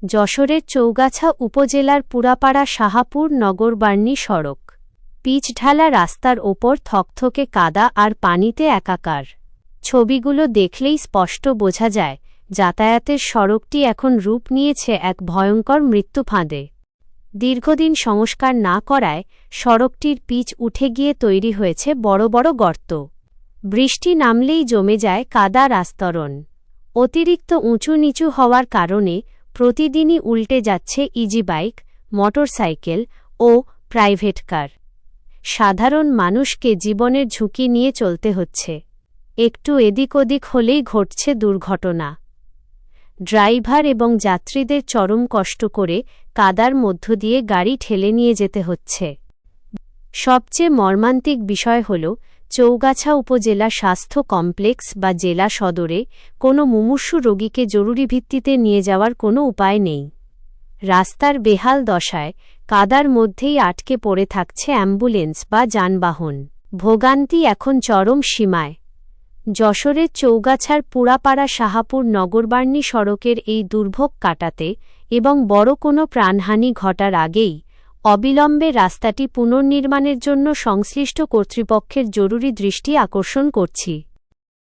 যশোরের চৌগাছা উপজেলার পুরাপাড়া শাহাপুর নগরবার্নি সড়ক। পিচঢালা রাস্তার ওপর থকথকে কাদা আর পানিতে একাকার। ছবিগুলো দেখলেই স্পষ্ট বোঝা যায় যাতায়াতের সড়কটি এখন রূপ নিয়েছে এক ভয়ঙ্কর মৃত্যুফাঁদে। দীর্ঘদিন সংস্কার না করায় সড়কটির পিচ উঠে গিয়ে তৈরি হয়েছে বড় বড় গর্ত। বৃষ্টি নামলেই জমে যায় কাদার আস্তরণ। অতিরিক্ত উঁচু নিচু হওয়ার কারণে প্রতিদিনই উল্টে যাচ্ছে ইজি বাইক, মোটরসাইকেল ও প্রাইভেট কার। সাধারণ মানুষকে জীবনের ঝুঁকি নিয়ে চলতে হচ্ছে। একটু এদিক ওদিক হলেই ঘটছে দুর্ঘটনা। ড্রাইভার এবং যাত্রীদের চরম কষ্ট করে কাদার মধ্য দিয়ে গাড়ি ঠেলে নিয়ে যেতে হচ্ছে। সবচেয়ে মর্মান্তিক বিষয় হল, চৌগাছা উপজেলা স্বাস্থ্য কমপ্লেক্স বা জেলা সদরে কোনো মুমূর্ষু রোগীকে জরুরি ভিত্তিতে নিয়ে যাওয়ার কোনো উপায় নেই। রাস্তার বেহাল দশায় কাদার মধ্যেই আটকে পড়ে থাকছে অ্যাম্বুলেন্স বা যানবাহন। ভোগান্তি এখন চরম সীমায়। যশোরের চৌগাছার পুরাপাড়া শাহাপুর নগরবার্নি সড়কের এই দুর্ভোগ কাটাতে এবং বড় কোনো প্রাণহানি ঘটার আগেই অবিলম্বে রাস্তাটি পুনর্নির্মাণের জন্য সংশ্লিষ্ট কর্তৃপক্ষের জরুরি দৃষ্টি আকর্ষণ করছি।